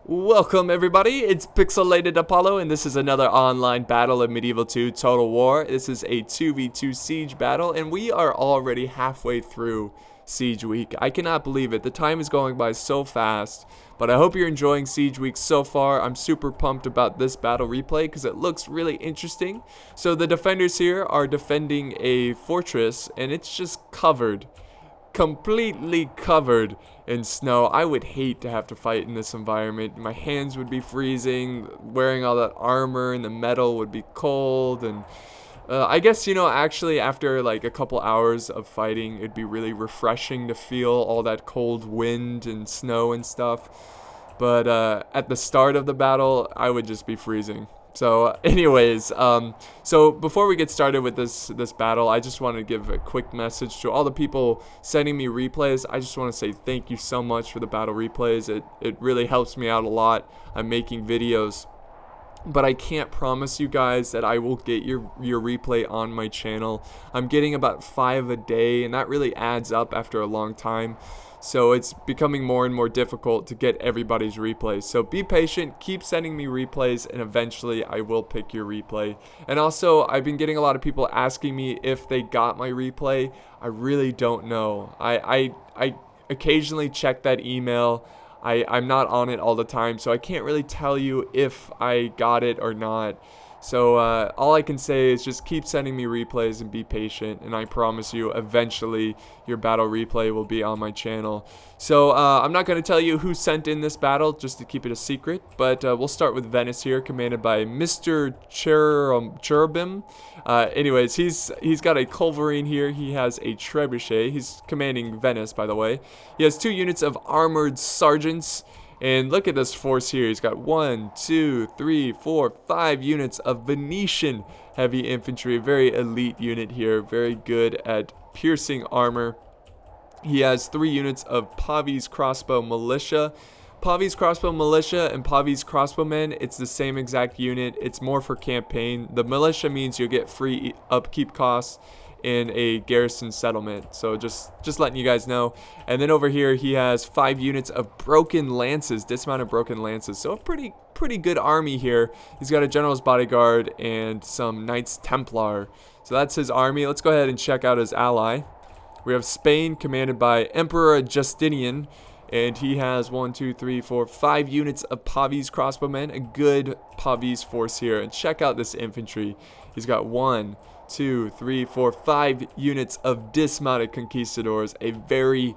Welcome everybody, it's Pixelated Apollo, and this is another online battle of Medieval 2 Total War. This is a 2v2 siege battle, and we are already halfway through Siege Week. I cannot believe it, the time is going by so fast, but I hope you're enjoying Siege Week so far. I'm super pumped about this battle replay because it looks really interesting. So the defenders here are defending a fortress, and it's just completely covered in snow. I would hate to have to fight in this environment. My hands would be freezing, wearing all that armor, and the metal would be cold. And I guess, actually after like a couple hours of fighting, it'd be really refreshing to feel all that cold wind and snow and stuff. But at the start of the battle, I would just be freezing. So anyways, so before we get started with this battle, I just want to give a quick message to all the people sending me replays. I just want to say thank you so much for the battle replays. It really helps me out a lot. I'm making videos, but I can't promise you guys that I will get your replay on my channel. I'm getting about 5 a day, and that really adds up after a long time. So it's becoming more and more difficult to get everybody's replays. So be patient, keep sending me replays, and eventually I will pick your replay. And also, I've been getting a lot of people asking me if they got my replay. I really don't know. I occasionally check that email. I'm not on it all the time, so I can't really tell you if I got it or not. So all I can say is just keep sending me replays and be patient, and I promise you eventually your battle replay will be on my channel. So I'm not going to tell you who sent in this battle just to keep it a secret, but we'll start with Venice here, commanded by Mr. Cherubim. Anyways, he's got a culverin here. He has a trebuchet. He's commanding Venice, by the way. He has 2 units of armored sergeants. And look at this force here. He's got 1, 2, 3, 4, 5 units of Venetian heavy infantry. A very elite unit here. Very good at piercing armor. He has 3 units of Pavi's crossbow militia. Pavi's crossbow militia and Pavi's crossbowmen, it's the same exact unit. It's more for campaign. The militia means you'll get free upkeep costs in a garrison settlement, so just letting you guys know. And then over here he has 5 units of broken lances, dismounted broken lances, so a pretty good army here. He's got a general's bodyguard and some knights templar, so that's his army. Let's go ahead and check out his ally. We have Spain, commanded by Emperor Justinian, and he has 1, 2, 3, 4, 5 units of Pavi's crossbowmen, a good Pavi's force here. And check out this infantry. He's got 1, 2, 3, 4, 5 units of dismounted conquistadors, a very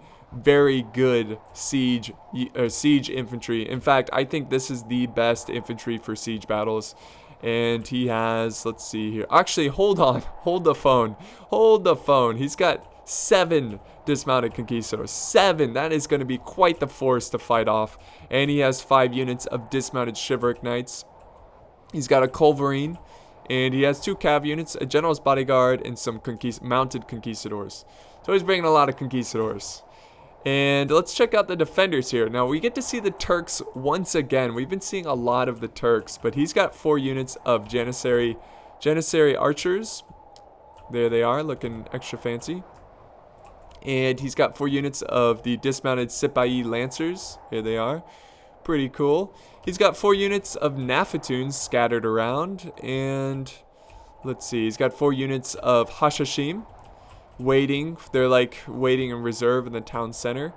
good siege infantry. In fact, I think this is the best infantry for siege battles. And he has, let's see here, actually hold the phone. He's got 7 dismounted conquistadors. 7. That is going to be quite the force to fight off. And he has 5 units of dismounted chivalric knights. He's got a culverin. And he has 2 cav units, a general's bodyguard, and some mounted conquistadors. So he's bringing a lot of conquistadors. And let's check out the defenders here. Now we get to see the Turks once again. We've been seeing a lot of the Turks, but he's got 4 units of Janissary archers. There they are, looking extra fancy. And he's got 4 units of the dismounted Sipahi lancers. Here they are. Pretty cool. He's got 4 units of Nafatoons scattered around, and let's see, he's got 4 units of Hashashim waiting. They're like waiting in reserve in the town center,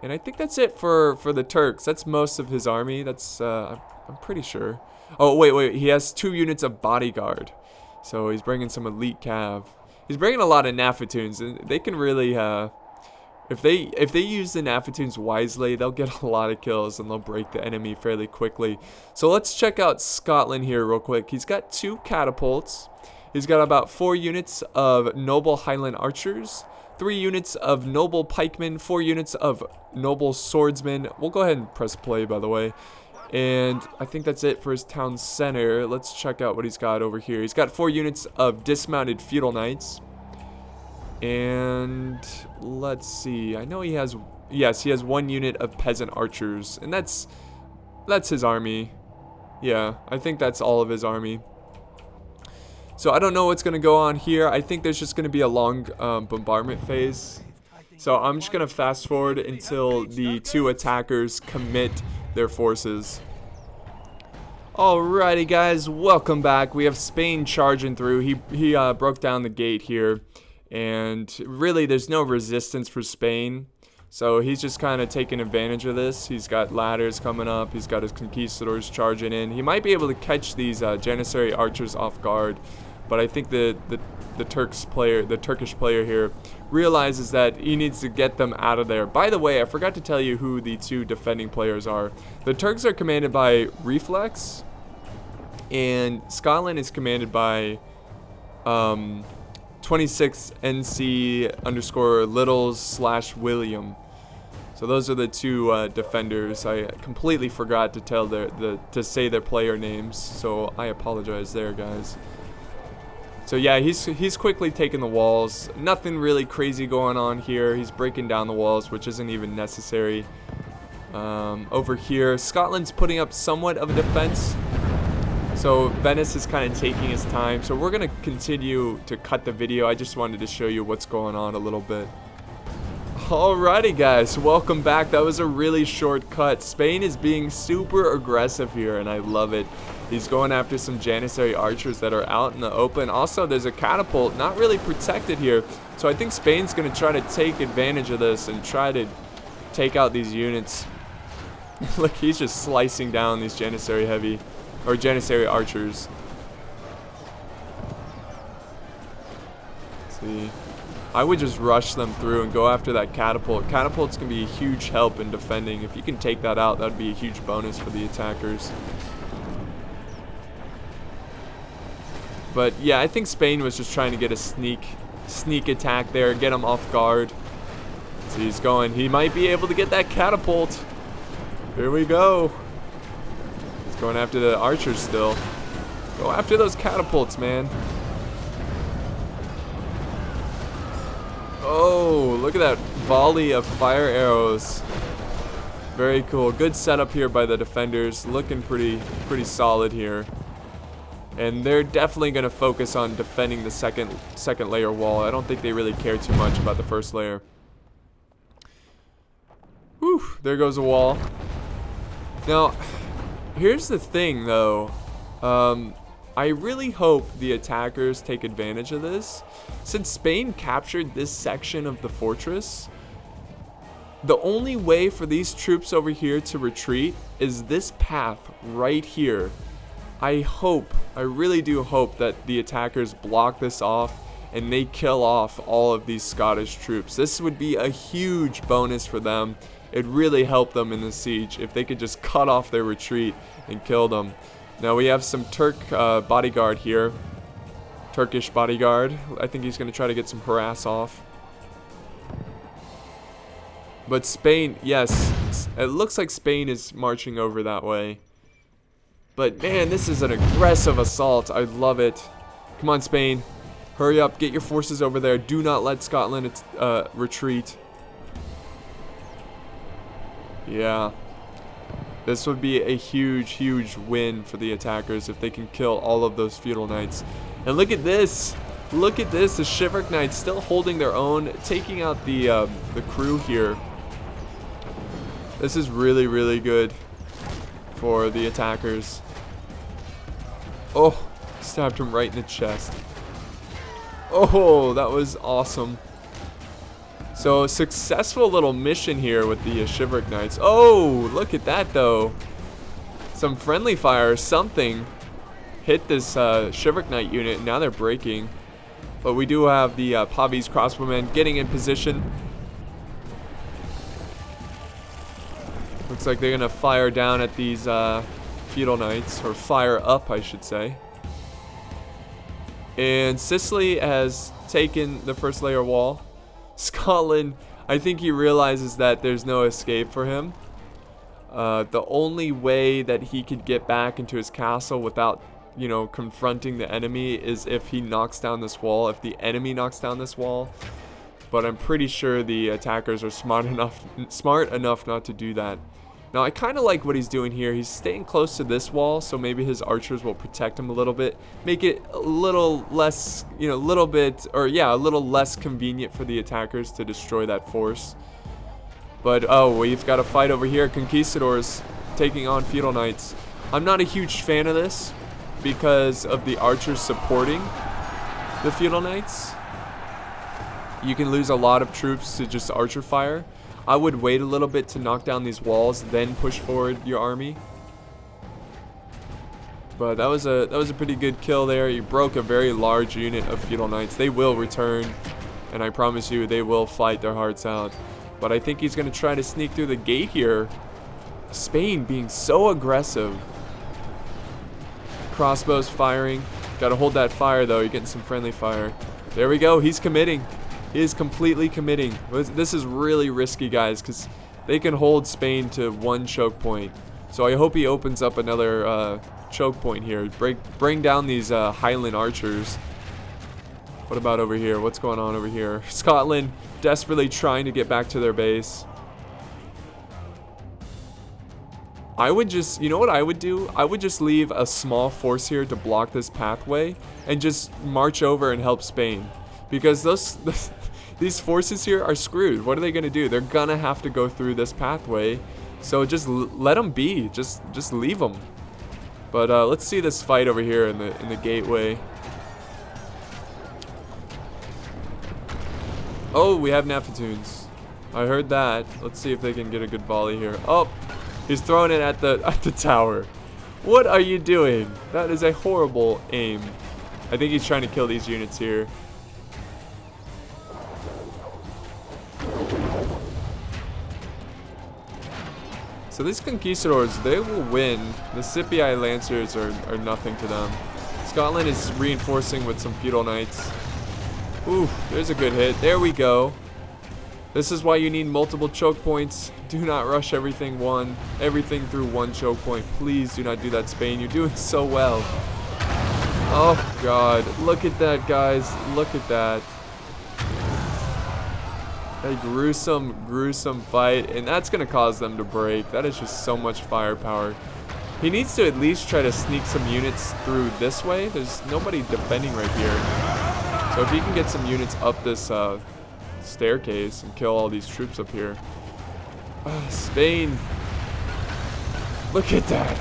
and I think that's it for the Turks. That's most of his army. That's I'm pretty sure. Oh wait, he has 2 units of bodyguard, so he's bringing some elite cav. He's bringing a lot of Nafatoons, and they can really If they use the Nafatoons wisely, they'll get a lot of kills and they'll break the enemy fairly quickly. So let's check out Scotland here real quick. He's got 2 catapults. He's got about 4 units of noble Highland archers, 3 units of noble pikemen, 4 units of noble swordsmen. We'll go ahead and press play, by the way. And I think that's it for his town center. Let's check out what he's got over here. He's got 4 units of dismounted feudal knights. And let's see, I know he has 1 unit of peasant archers, and that's his army. Yeah, I think that's all of his army. So I don't know what's going to go on here. I think there's just going to be a long bombardment phase. So I'm just going to fast forward until the 2 attackers commit their forces. Alrighty guys, welcome back. We have Spain charging through. He broke down the gate here, and really there's no resistance for Spain. So he's just kind of taking advantage of this. He's got ladders coming up. He's got his conquistadors charging in. He might be able to catch these Janissary archers off guard, but I think the Turkish player here realizes that he needs to get them out of there. By the way, I forgot to tell you who the two defending players are. The Turks are commanded by Reflex, and Scotland is commanded by 26 NC_Littles/William. So those are the two defenders. I completely forgot to tell to say their player names, so I apologize there, guys. So yeah, he's quickly taking the walls. Nothing really crazy going on here. He's breaking down the walls, which isn't even necessary. Over here, Scotland's putting up somewhat of a defense. So Venice is kind of taking his time. So we're going to continue to cut the video. I just wanted to show you what's going on a little bit. Alrighty guys, welcome back. That was a really short cut. Spain is being super aggressive here, and I love it. He's going after some Janissary archers that are out in the open. Also, there's a catapult, not really protected here. So I think Spain's going to try to take advantage of this and try to take out these units. Look, he's just slicing down these Janissary Janissary archers. Let's see. I would just rush them through and go after that catapult. Catapult's going to be a huge help in defending. If you can take that out, that would be a huge bonus for the attackers. But yeah, I think Spain was just trying to get a sneak attack there, get him off guard. So he's going. He might be able to get that catapult. Here we go. He's going after the archers still. Go after those catapults, man. Oh, look at that volley of fire arrows. Very cool. Good setup here by the defenders. Looking pretty solid here. And they're definitely going to focus on defending the second layer wall. I don't think they really care too much about the first layer. Whew, there goes a wall. Now, here's the thing though. I really hope the attackers take advantage of this. Since Spain captured this section of the fortress, the only way for these troops over here to retreat is this path right here. I really do hope that the attackers block this off and they kill off all of these Scottish troops. This would be a huge bonus for them. It'd really help them in the siege if they could just cut off their retreat and kill them. Now we have some bodyguard here. Turkish bodyguard. I think he's going to try to get some harass off. But Spain, yes, it looks like Spain is marching over that way. But man, this is an aggressive assault. I love it. Come on, Spain. Hurry up. Get your forces over there. Do not let Scotland retreat. Yeah. This would be a huge win for the attackers if they can kill all of those feudal knights. And look at this. Look at this. The Chivalric Knights still holding their own, taking out the crew here. This is really good for the attackers. Oh, stabbed him right in the chest. Oh, that was awesome. So, successful little mission here with the Chivalric Knights. Oh, look at that though. Some friendly fire or something hit this Chivalric Knight unit. Now they're breaking. But we do have the Pavis crossbowmen getting in position. Looks like they're going to fire down at these feudal knights, or fire up, I should say. And Sicily has taken the first layer wall. Scotland, I think he realizes that there's no escape for him. The only way that he could get back into his castle without, confronting the enemy is if he knocks down this wall, if the enemy knocks down this wall. But I'm pretty sure the attackers are smart enough not to do that. Now, I kind of like what he's doing here. He's staying close to this wall, so maybe his archers will protect him a little bit. Make it a little less, a little less convenient for the attackers to destroy that force. But, oh, we've got a fight over here. Conquistadors taking on feudal knights. I'm not a huge fan of this because of the archers supporting the feudal knights. You can lose a lot of troops to just archer fire. I would wait a little bit to knock down these walls, then push forward your army. But that was a pretty good kill there. You broke a very large unit of feudal knights. They will return, and I promise you they will fight their hearts out. But I think he's going to try to sneak through the gate here. Spain being so aggressive. Crossbows firing. Got to hold that fire though. You're getting some friendly fire. There we go. He's committing. He is completely committing. This is really risky, guys, because they can hold Spain to one choke point. So I hope he opens up another choke point here. Bring down these Highland archers. What about over here? What's going on over here? Scotland desperately trying to get back to their base. I would just, you know what I would do? I would just leave a small force here to block this pathway and just march over and help Spain. Because these forces here are screwed. What are they going to do? They're going to have to go through this pathway. So just let them be. Just leave them. But let's see this fight over here in the gateway. Oh, we have Naphtatunes. I heard that. Let's see if they can get a good volley here. Oh, he's throwing it at the tower. What are you doing? That is a horrible aim. I think he's trying to kill these units here. So these conquistadors, they will win. The Scipii Lancers are nothing to them. Scotland is reinforcing with some feudal knights. Ooh, there's a good hit. There we go. This is why you need multiple choke points. Do not rush everything through one choke point. Please do not do that, Spain. You're doing so well. Oh, God. Look at that, guys. Look at that. A gruesome, gruesome fight, and that's going to cause them to break. That is just so much firepower. He needs to at least try to sneak some units through this way. There's nobody defending right here. So if he can get some units up this staircase and kill all these troops up here. Spain. Look at that.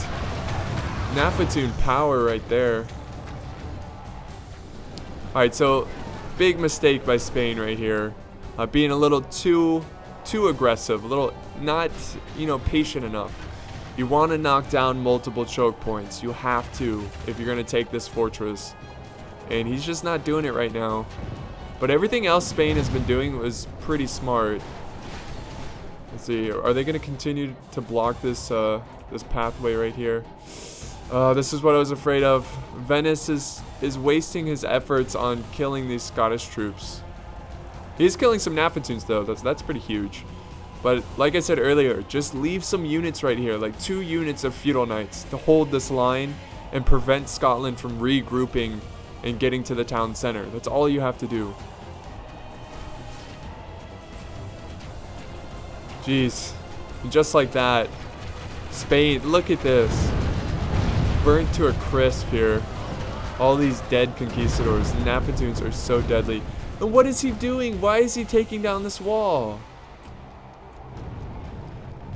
Naphtune power right there. Alright, so big mistake by Spain right here. Being a little too aggressive, a little not, patient enough. You want to knock down multiple choke points. You have to if you're going to take this fortress. And he's just not doing it right now. But everything else Spain has been doing was pretty smart. Let's see, are they going to continue to block this this pathway right here? This is what I was afraid of. Venice is wasting his efforts on killing these Scottish troops. He's killing some Naphtatunes though. That's pretty huge. But like I said earlier, just leave some units right here, like 2 units of feudal knights to hold this line and prevent Scotland from regrouping and getting to the town center. That's all you have to do. Jeez. And just like that, Spain, look at this. Burnt to a crisp here. All these dead conquistadors. Naphtatunes are so deadly. And what is he doing? Why is he taking down this wall?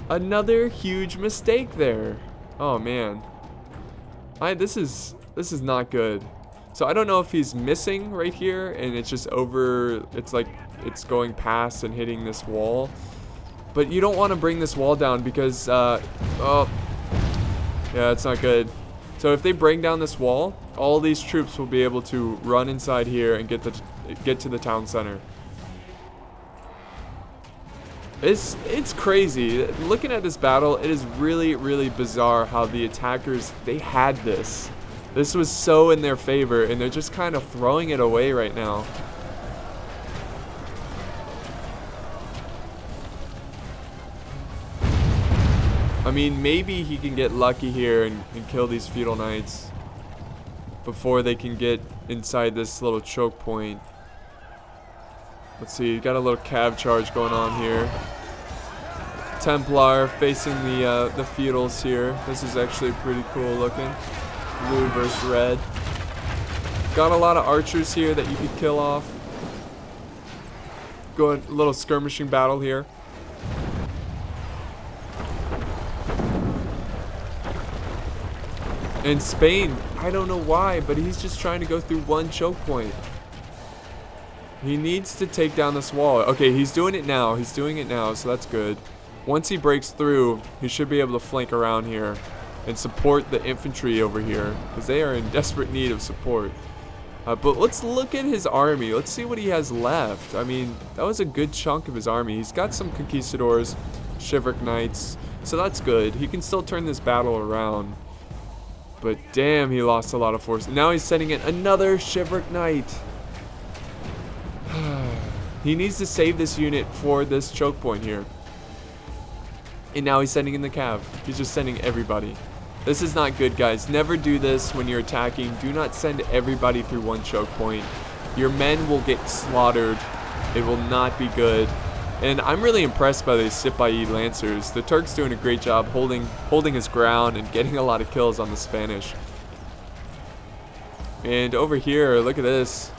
Another huge mistake there. Oh man. This is not good. So I don't know if he's missing right here and it's just over, it's like it's going past and hitting this wall. But you don't want to bring this wall down because oh yeah, it's not good. So if they bring down this wall, all these troops will be able to run inside here and get to the town center. It's crazy. Looking at this battle, it is really, really bizarre how the attackers, they had this. This was so in their favor, and they're just kind of throwing it away right now. I mean, maybe he can get lucky here and kill these feudal knights before they can get inside this little choke point. Let's see, got a little cav charge going on here. Templar facing the feudals here. This is actually pretty cool looking. Blue versus red. Got a lot of archers here that you could kill off. Going a little skirmishing battle here. And Spain, I don't know why, but he's just trying to go through one choke point. He needs to take down this wall. Okay, he's doing it now. He's doing it now, so that's good. Once he breaks through, he should be able to flank around here and support the infantry over here, because they are in desperate need of support. But let's look at his army. Let's see what he has left. I mean, that was a good chunk of his army. He's got some conquistadors, chivalric knights, so that's good. He can still turn this battle around. But damn, he lost a lot of force. Now he's sending in another chivalric knight. He needs to save this unit for this choke point here. And now he's sending in the cav. He's just sending everybody. This is not good, guys. Never do this when you're attacking. Do not send everybody through one choke point. Your men will get slaughtered. It will not be good. And I'm really impressed by these Sipahi Lancers. The Turk's doing a great job holding his ground and getting a lot of kills on the Spanish. And over here, look at this.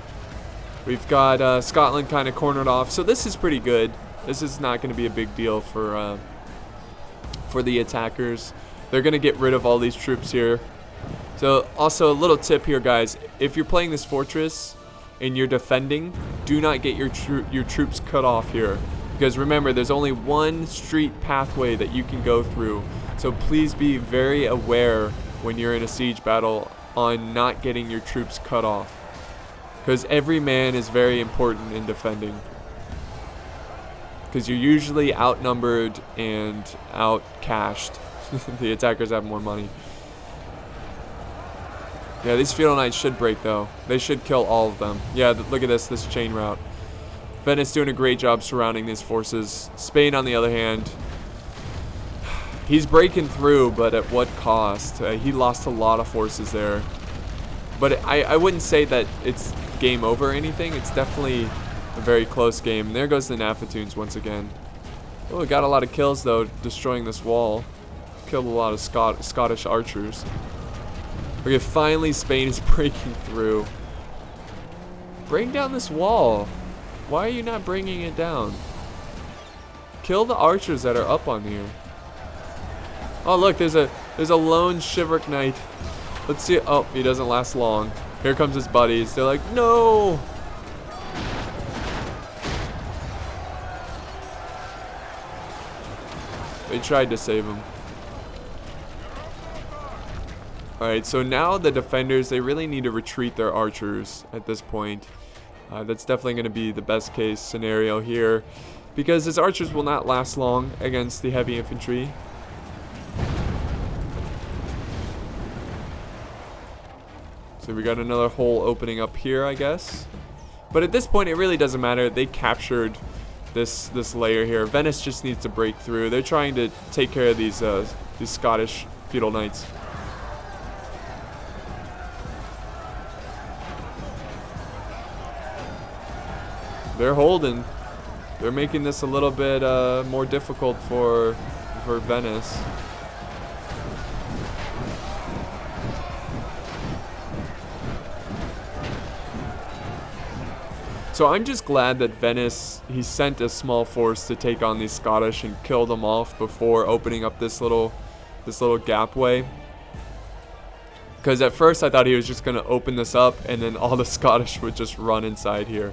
We've got Scotland kind of cornered off. So this is pretty good. This is not going to be a big deal for the attackers. They're going to get rid of all these troops here. So also a little tip here, guys. If you're playing this fortress and you're defending, do not get your troops cut off here. Because remember, there's only one street pathway that you can go through. So please be very aware when you're in a siege battle on not getting your troops cut off. Because every man is very important in defending. Because you're usually outnumbered and outcashed. The attackers have more money. Yeah, these feudal knights should break though. They should kill all of them. Yeah, look at this chain route. Venice doing a great job surrounding these forces. Spain, on the other hand, he's breaking through, but at what cost? He lost a lot of forces there. But I wouldn't say that it's game over or anything. It's definitely a very close game. And there goes the Nafatunes once again. Oh, we got a lot of kills though, destroying this wall. Killed a lot of Scottish archers. Okay, finally Spain is breaking through. Bring down this wall. Why are you not bringing it down? Kill the archers that are up on here. Oh look, there's a lone chivalric knight. Let's see. Oh, he doesn't last long. Here comes his buddies. They're like, no. They tried to save him. Alright, so now the defenders, they really need to retreat their archers at this point. That's definitely going to be the best case scenario here, because his archers will not last long against the heavy infantry. So we got another hole opening up here, I guess. But at this point, it really doesn't matter. They captured this layer here. Venice just needs to break through. They're trying to take care of these Scottish feudal knights. They're holding. They're making this a little bit more difficult for Venice. So I'm just glad that Venice, he sent a small force to take on these Scottish and kill them off before opening up this little gapway. Because at first I thought he was just going to open this up and then all the Scottish would just run inside here.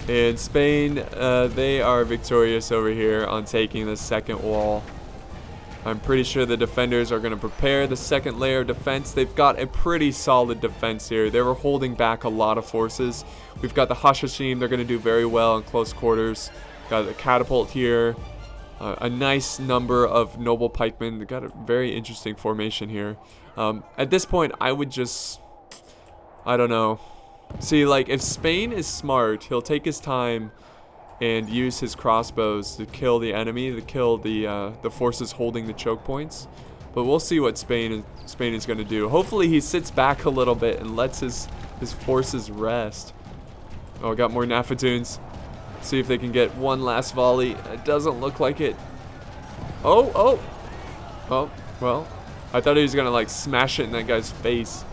And Spain, they are victorious over here on taking the second wall. I'm pretty sure the defenders are going to prepare the second layer of defense. They've got a pretty solid defense here. They were holding back a lot of forces. We've got the Hashashim. They're going to do very well in close quarters. Got the catapult here. A nice number of noble pikemen. They've got a very interesting formation here. At this point, I would just... I don't know. See, like, if Spain is smart, he'll take his time and use his crossbows to kill the enemy, to kill the forces holding the choke points. But we'll see what Spain is going to do. Hopefully he sits back a little bit and lets his forces rest. Oh, got more Nafatunes. See if they can get one last volley. It doesn't look like it. Oh, well, I thought he was going to, like, smash it in that guy's face.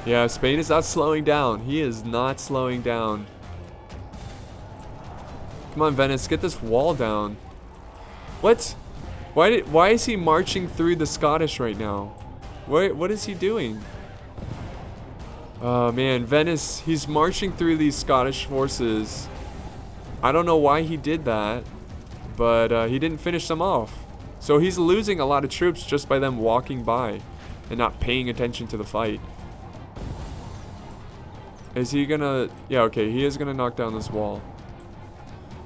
Yeah, Spain is not slowing down. He is not slowing down. Come on, Venice, get this wall down. What? Why is he marching through the Scottish right now? What is he doing? Oh man, Venice, he's marching through these Scottish forces. I don't know why he did that, but he didn't finish them off. So he's losing a lot of troops just by them walking by and not paying attention to the fight. Is he gonna... Yeah, okay, he is gonna knock down this wall.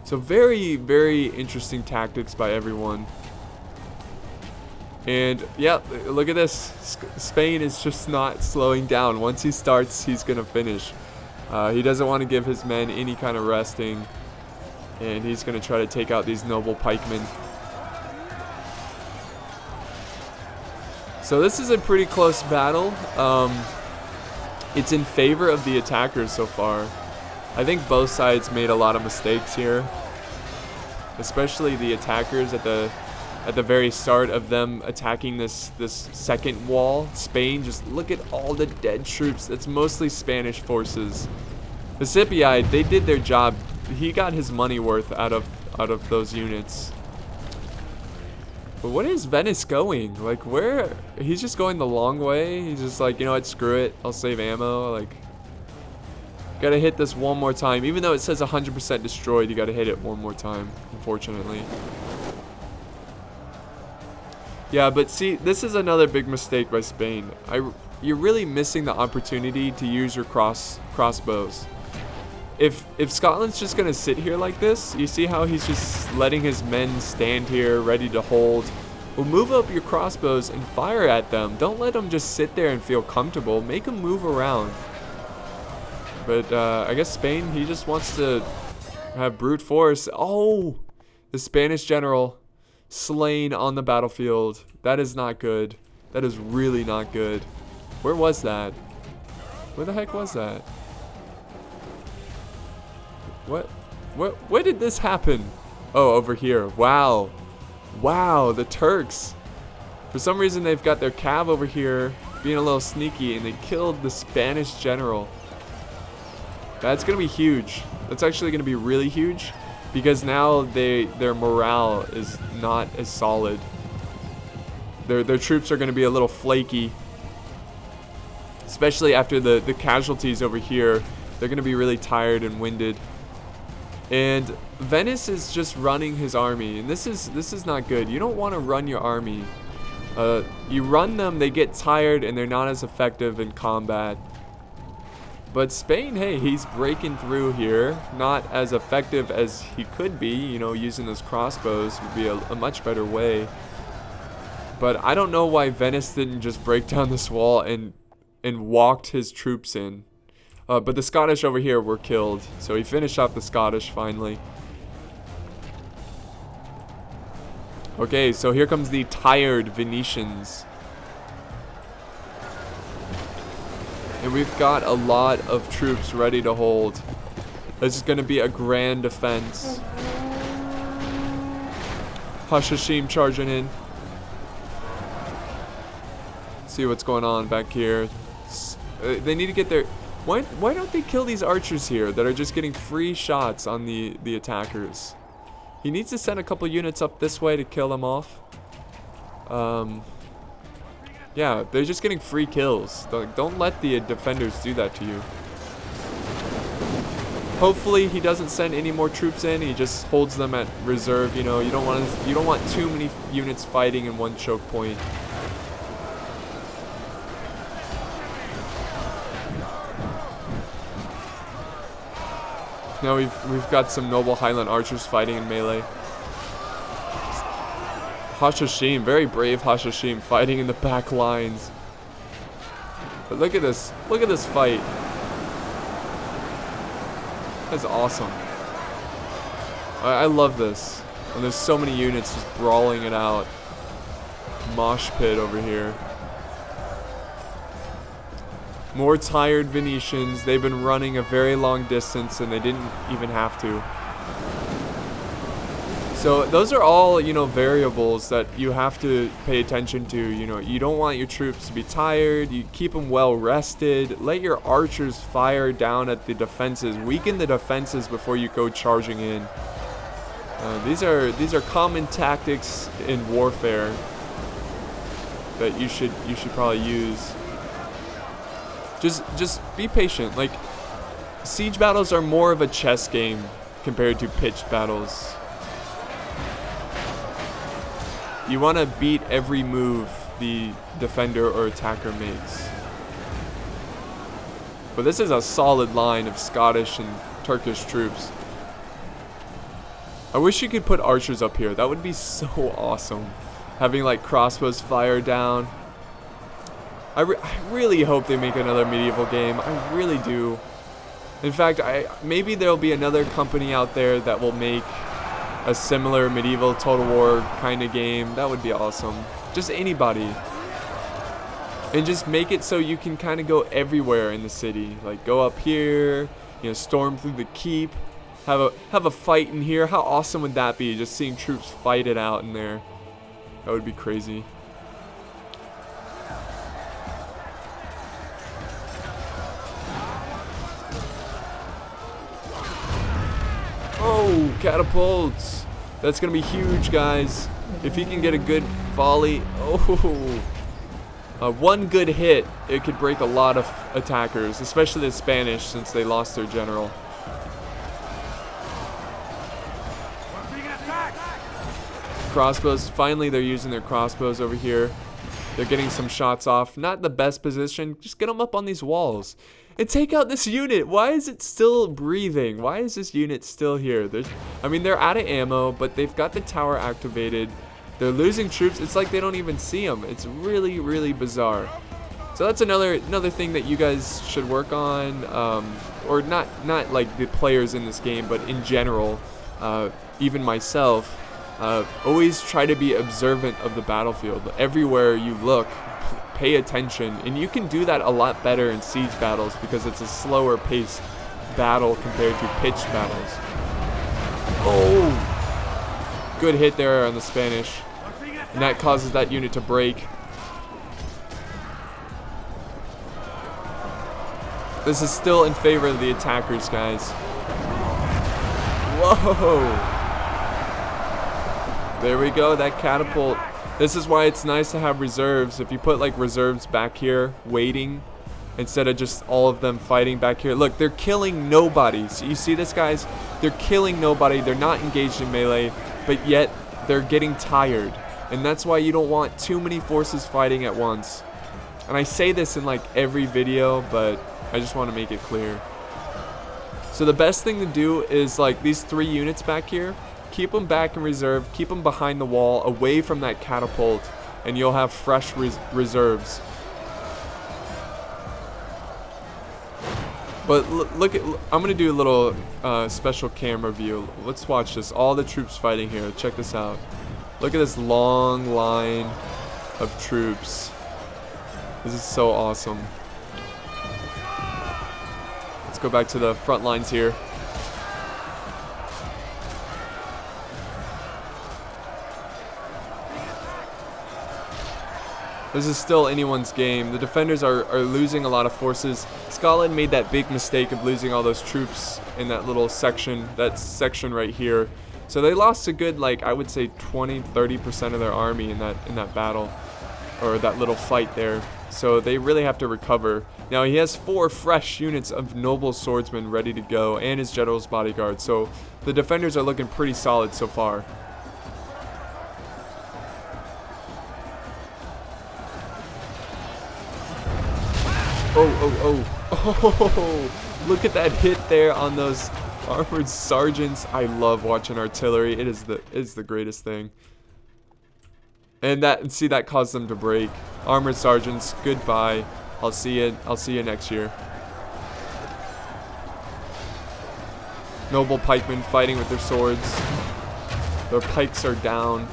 So very, very interesting tactics by everyone. And yeah, look at this. Spain is just not slowing down. Once he starts, he's gonna finish. He doesn't want to give his men any kind of resting, and he's gonna try to take out these noble pikemen. So this is a pretty close battle. It's in favor of the attackers so far. I think both sides made a lot of mistakes here, especially the attackers at the very start of them attacking this second wall. Spain, just look at all the dead troops. That's mostly Spanish forces. The Scipii, they did their job. He got his money worth out of those units. But what is Venice going? Like, where? He's just going the long way. He's just like, you know what, screw it. I'll save ammo. Like, gotta hit this one more time. Even though it says 100% destroyed, you gotta hit it one more time, unfortunately. Yeah, but see, this is another big mistake by Spain. You're really missing the opportunity to use your crossbows. If Scotland's just gonna sit here like this, you see how he's just letting his men stand here ready to hold. Well, move up your crossbows and fire at them. Don't let them just sit there and feel comfortable. Make them move around. But I guess Spain, he just wants to have brute force. Oh, the Spanish general slain on the battlefield. That is not good. That is really not good. Where was that? Where the heck was that? Where did this happen? Oh, over here. Wow. Wow, the Turks. For some reason, they've got their cav over here being a little sneaky, and they killed the Spanish general. That's going to be huge. That's actually going to be really huge, because now their morale is not as solid. Their troops are going to be a little flaky, especially after the casualties over here. They're going to be really tired and winded. And Venice is just running his army, and this is not good. You don't want to run your army. You run them, they get tired, and they're not as effective in combat. But Spain, hey, he's breaking through here. Not as effective as he could be. You know, using those crossbows would be a much better way. But I don't know why Venice didn't just break down this wall and walked his troops in. But the Scottish over here were killed. So he finished off the Scottish finally. Okay, so here comes the tired Venetians. And we've got a lot of troops ready to hold. This is going to be a grand defense. Hashashim charging in. See what's going on back here. They need to get their... Why don't they kill these archers here that are just getting free shots on the attackers? He needs to send a couple units up this way to kill them off. Yeah, they're just getting free kills. Don't let the defenders do that to you. Hopefully he doesn't send any more troops in. He just holds them at reserve. You know, you don't want too many units fighting in one choke point. Now we've got some noble Highland archers fighting in melee. Hashashim, very brave Hashashim, fighting in the back lines. But look at this fight. That's awesome. I love this. And there's so many units just brawling it out. Mosh pit over here. More tired Venetians. They've been running a very long distance and they didn't even have to. So those are all, you know, variables that you have to pay attention to. You know, you don't want your troops to be tired. You keep them well rested. Let your archers fire down at the defenses. Weaken the defenses before you go charging in. These are common tactics in warfare that you should probably use. Just be patient. Like, siege battles are more of a chess game compared to pitched battles. You want to beat every move the defender or attacker makes. But this is a solid line of Scottish and Turkish troops. I wish you could put archers up here. That would be so awesome. Having like crossbows fire down. I really hope they make another medieval game. I really do. In fact, maybe there'll be another company out there that will make a similar medieval Total War kind of game. That would be awesome. Just anybody. And just make it so you can kind of go everywhere in the city. Like go up here, you know, storm through the keep, have a fight in here. How awesome would that be? Just seeing troops fight it out in there. That would be crazy. Oh, catapults. That's going to be huge, guys. If he can get a good volley. Oh. One good hit, it could break a lot of attackers, especially the Spanish since they lost their general. Crossbows. Finally, they're using their crossbows over here. They're getting some shots off. Not the best position. Just get them up on these walls. And take out this unit. Why is it still breathing? Why is this unit still here? I mean, they're out of ammo, but they've got the tower activated. They're losing troops. It's like they don't even see them. It's really, really bizarre. So that's another thing that you guys should work on, or not like the players in this game, but in general, even myself. Always try to be observant of the battlefield. Everywhere you look, pay attention, and you can do that a lot better in siege battles because it's a slower paced battle compared to pitched battles. Oh, good hit there on the Spanish. And that causes that unit to break. This is still in favor of the attackers, guys. Whoa! There we go, that catapult. This is why it's nice to have reserves. If you put like reserves back here, waiting, instead of just all of them fighting back here. Look, they're killing nobody. So you see this, guys? They're killing nobody. They're not engaged in melee, but yet they're getting tired. And that's why you don't want too many forces fighting at once. And I say this in like every video, but I just want to make it clear. So the best thing to do is like these 3 units back here, keep them back in reserve, keep them behind the wall, away from that catapult, and you'll have fresh reserves. But look at, I'm going to do a little special camera view. Let's watch this. All the troops fighting here. Check this out. Look at this long line of troops. This is so awesome. Let's go back to the front lines here. This is still anyone's game. The defenders are losing a lot of forces. Scotland made that big mistake of losing all those troops in that little section, right here. So they lost a good, like, I would say 20-30% of their army in that battle, or that little fight there. So they really have to recover. Now he has 4 fresh units of noble swordsmen ready to go, and his general's bodyguard. So the defenders are looking pretty solid so far. Oh, look at that hit there on those armored sergeants. I love watching artillery. It is the greatest thing. And that caused them to break. Armored sergeants, goodbye. I'll see you next year. Noble pikemen fighting with their swords. Their pikes are down,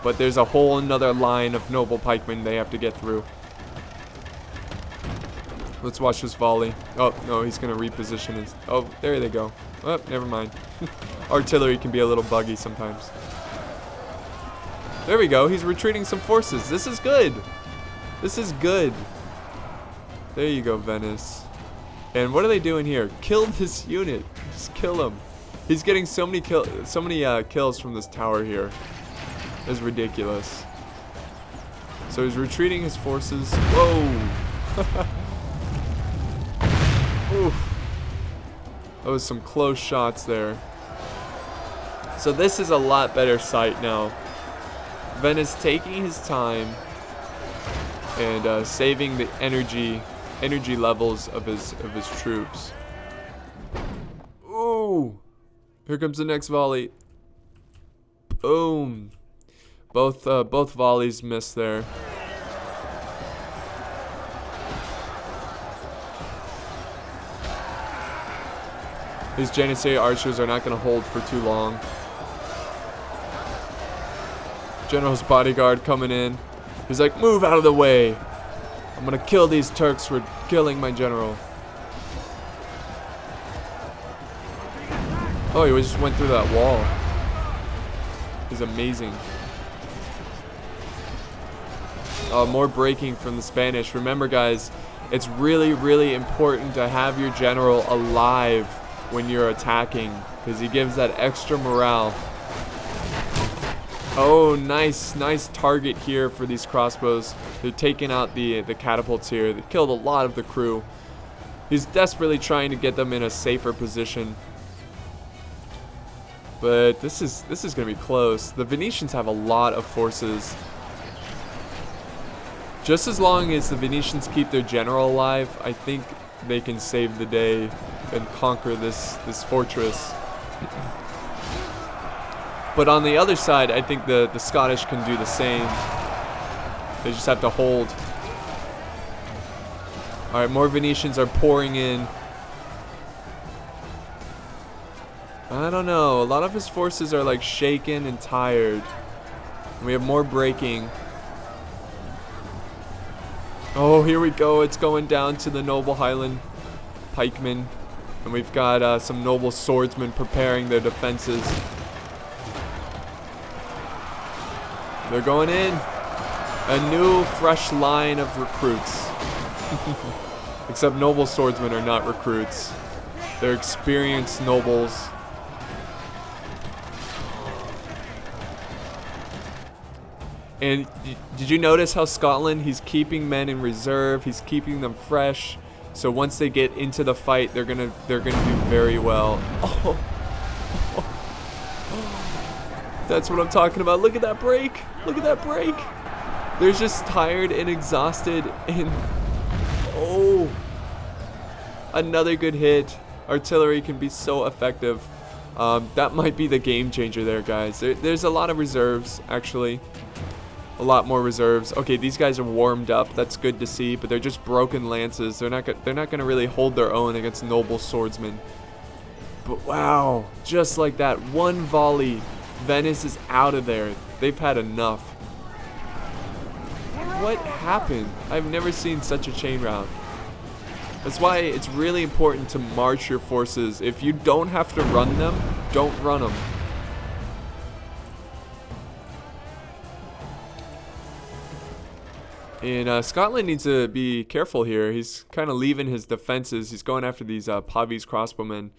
but there's a whole another line of noble pikemen they have to get through. Let's watch this volley. Oh, no, he's going to reposition his... Oh, there they go. Oh, never mind. Artillery can be a little buggy sometimes. There we go. He's retreating some forces. This is good. This is good. There you go, Venice. And what are they doing here? Kill this unit. Just kill him. He's getting so many kills from this tower here. It's ridiculous. So he's retreating his forces. Whoa! Oof. That was some close shots there. So this is a lot better sight now. Ven is taking his time and saving the energy levels of his troops. Ooh! Here comes the next volley. Boom! Both volleys missed there. These Janissary archers are not going to hold for too long. General's bodyguard coming in. He's like, move out of the way. I'm going to kill these Turks for killing my general. Oh, he just went through that wall. He's amazing. More breaking from the Spanish. Remember, guys, it's really, really important to have your general alive when you're attacking, because he gives that extra morale. Oh, nice target here for these crossbows. They're taking out the catapults here. They killed a lot of the crew. He's desperately trying to get them in a safer position. But this is going to be close. The Venetians have a lot of forces. Just as long as the Venetians keep their general alive, I think they can save the day and conquer this fortress. But on the other side, I think the Scottish can do the same. They just have to hold. Alright, more Venetians are pouring in. I don't know. A lot of his forces are like shaken and tired. And we have more breaking. Oh, here we go. It's going down to the noble Highland pikemen. And we've got some noble swordsmen preparing their defenses. They're going in. A new, fresh line of recruits. Except noble swordsmen are not recruits. They're experienced nobles. And did you notice how Scotland, he's keeping men in reserve, he's keeping them fresh. So once they get into the fight, they're gonna do very well. Oh. That's what I'm talking about. Look at that break. Look at that break. They're just tired and exhausted and oh. Another good hit. Artillery can be so effective. That might be the game changer there, guys. There's a lot of reserves, actually. A lot more reserves. Okay, these guys are warmed up. That's good to see, but they're just broken lances. They're not going to really hold their own against noble swordsmen. But wow, just like that, one volley, Venice is out of there. They've had enough. What happened? I've never seen such a chain rout. That's why it's really important to march your forces. If you don't have to run them, don't run them. And Scotland needs to be careful here. He's kind of leaving his defenses. He's going after these Pavi's crossbowmen.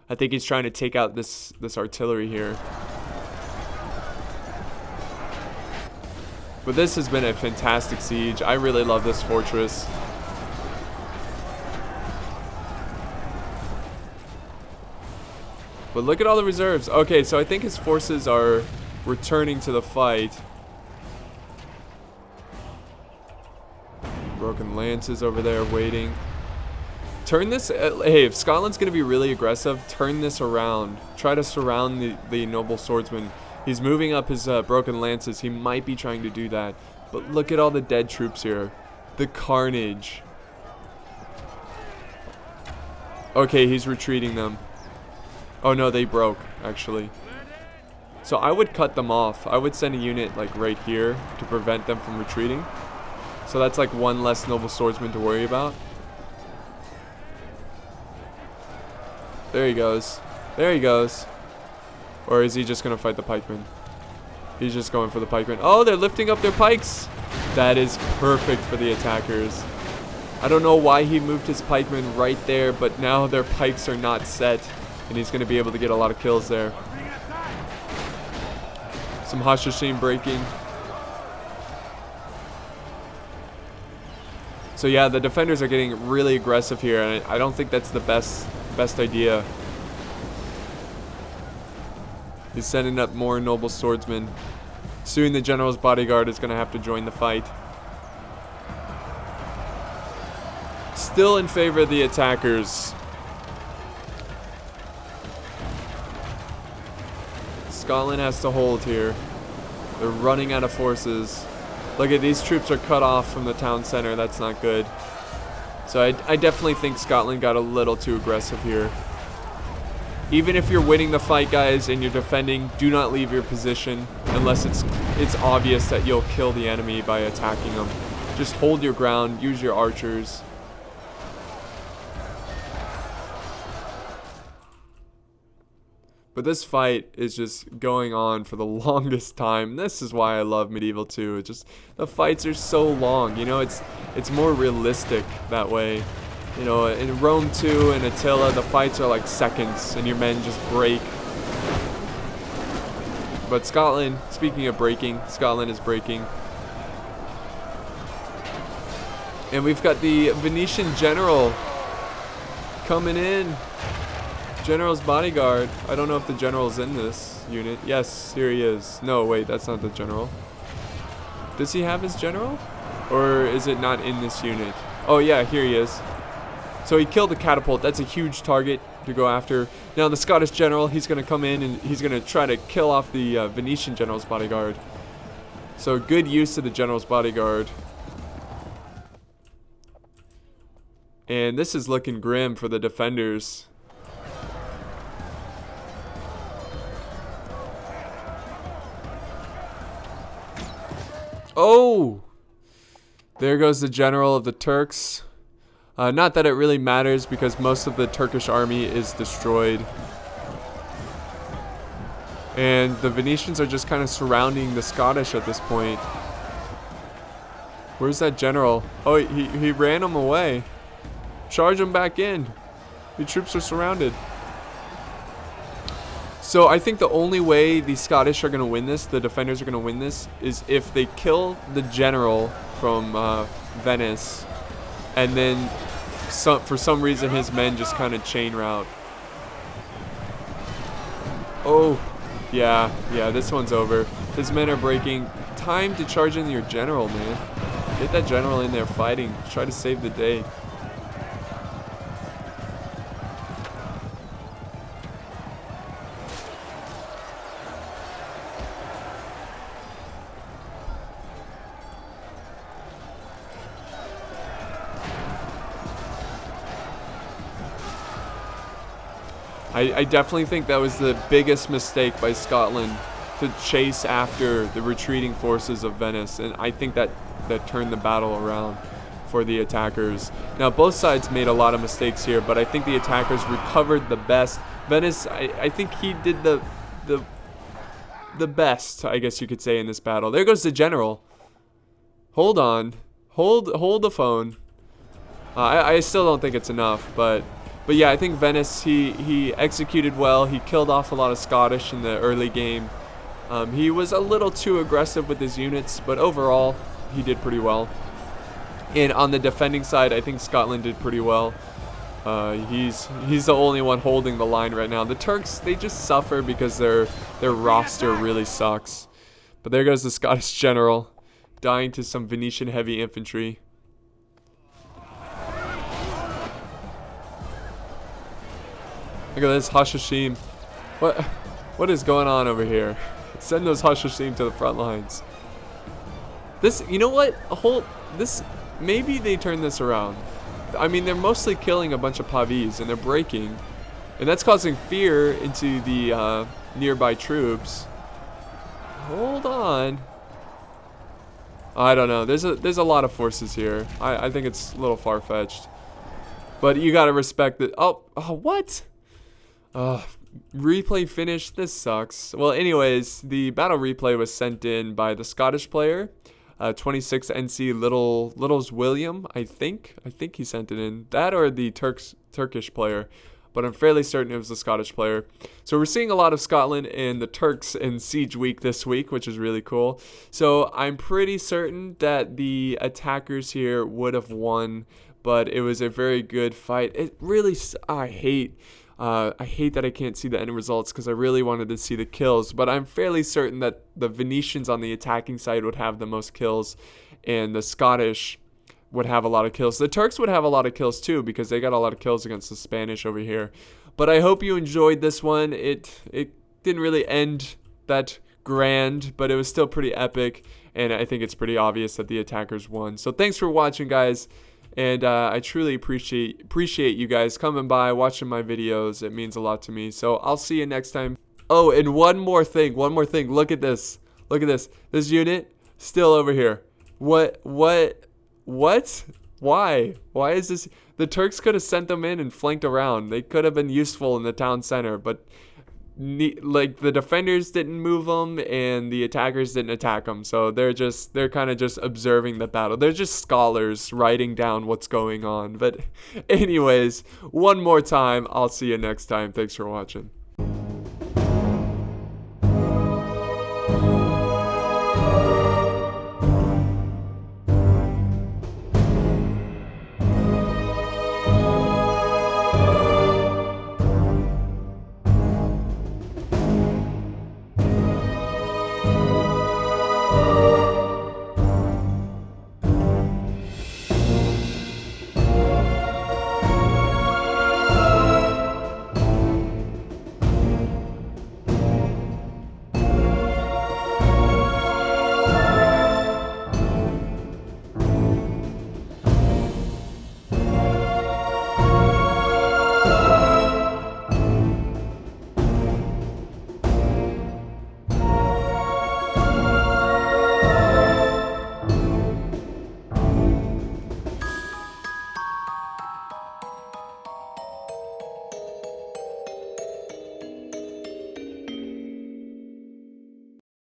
I think he's trying to take out this artillery here. But this has been a fantastic siege. I really love this fortress. But look at all the reserves. Okay, so I think his forces are returning to the fight. Broken lances over there waiting. Turn this, hey, if Scotland's going to be really aggressive, turn this around. Try to surround the noble swordsman. He's moving up his broken lances. He might be trying to do that. But look at all the dead troops here. The carnage. Okay, he's retreating them. Oh no, they broke, actually. So I would cut them off. I would send a unit like right here to prevent them from retreating. So that's like one less noble swordsman to worry about. There he goes. There he goes. Or is he just going to fight the pikemen? He's just going for the pikemen. Oh, they're lifting up their pikes. That is perfect for the attackers. I don't know why he moved his pikemen right there, but now their pikes are not set. and he's going to be able to get a lot of kills there. Some Hashishim breaking. So yeah, the defenders are getting really aggressive here, and I don't think that's the best idea. He's sending up more noble swordsmen. Soon the general's bodyguard is going to have to join the fight. Still in favor of the attackers. Scotland has to hold here. They're running out of forces. Look at these troops are cut off from the town center. That's not good. So I definitely think Scotland got a little too aggressive here. Even if you're winning the fight, guys, and you're defending, do not leave your position unless it's obvious that you'll kill the enemy by attacking them. Just hold your ground. Use your archers. But this fight is just going on for the longest time. This is why I love Medieval 2. It's just the fights are so long. You know, it's more realistic that way. You know, in Rome 2 and Attila, the fights are like seconds, and your men just break. But Scotland, speaking of breaking, Scotland is breaking. And we've got the Venetian general coming in. General's bodyguard. I don't know if the general's in this unit. Yes, here he is. No, wait, that's not the general. Does he have his general? Or is it not in this unit? Oh yeah, here he is. So he killed the catapult. That's a huge target to go after. Now the Scottish general, he's going to come in and he's going to try to kill off the Venetian general's bodyguard. So good use of the general's bodyguard. And this is looking grim for the defenders. Oh! There goes the general of the Turks. Not that it really matters because most of the Turkish army is destroyed. And the Venetians are just kind of surrounding the Scottish at this point. Where's that general? Oh, he ran him away. Charge him back in. The troops are surrounded. So I think the only way the Scottish are going to win this, the defenders are going to win this, is if they kill the general from Venice, and then for some reason his men just kind of chain route. Oh, yeah, this one's over. His men are breaking. Time to charge in your general, man. Get that general in there fighting. Try to save the day. I definitely think that was the biggest mistake by Scotland, to chase after the retreating forces of Venice, and I think that turned the battle around for the attackers. Now both sides made a lot of mistakes here, but I think the attackers recovered the best. Venice, I think he did the best, I guess you could say, in this battle. There goes the general. Hold on. Hold the phone. I still don't think it's enough, but yeah, I think Venice, he executed well. He killed off a lot of Scottish in the early game. He was a little too aggressive with his units, but overall, he did pretty well. And on the defending side, I think Scotland did pretty well. He's the only one holding the line right now. The Turks, they just suffer because their roster really sucks. But there goes the Scottish general, dying to some Venetian heavy infantry. Look at this Hashishim. What is going on over here? Send those Hashishim to the front lines. This, you know what? Maybe they turn this around. I mean, they're mostly killing a bunch of Pavis, and they're breaking, and that's causing fear into the nearby troops. Hold on. I don't know. There's a lot of forces here. I think it's a little far-fetched, but you gotta respect that. Oh, what? Replay finished. This sucks. Well, anyways, the battle replay was sent in by the Scottish player, 26 NC Littles William. I think he sent it in. That or the Turkish player. but I'm fairly certain it was a Scottish player. So we're seeing a lot of Scotland and the Turks in Siege Week this week, which is really cool. So I'm pretty certain that the attackers here would have won, but it was a very good fight. It really, I hate that I can't see the end results because I really wanted to see the kills, but I'm fairly certain that the Venetians on the attacking side would have the most kills, and the Scottish would have a lot of kills. The Turks would have a lot of kills too because they got a lot of kills against the Spanish over here. But I hope you enjoyed this one. It didn't really end that grand, but it was still pretty epic, and I think it's pretty obvious that the attackers won. So thanks for watching, guys. And I truly appreciate you guys coming by, watching my videos. It means a lot to me. So I'll see you next time. Oh, and one more thing. Look at this. This unit still over here. What? Why? Why is this? The Turks could have sent them in and flanked around. They could have been useful in the town center, but like the defenders didn't move them and the attackers didn't attack them. So they're kind of just observing the battle. They're just scholars writing down what's going on. But anyways, one more time, I'll see you next time. Thanks for watching.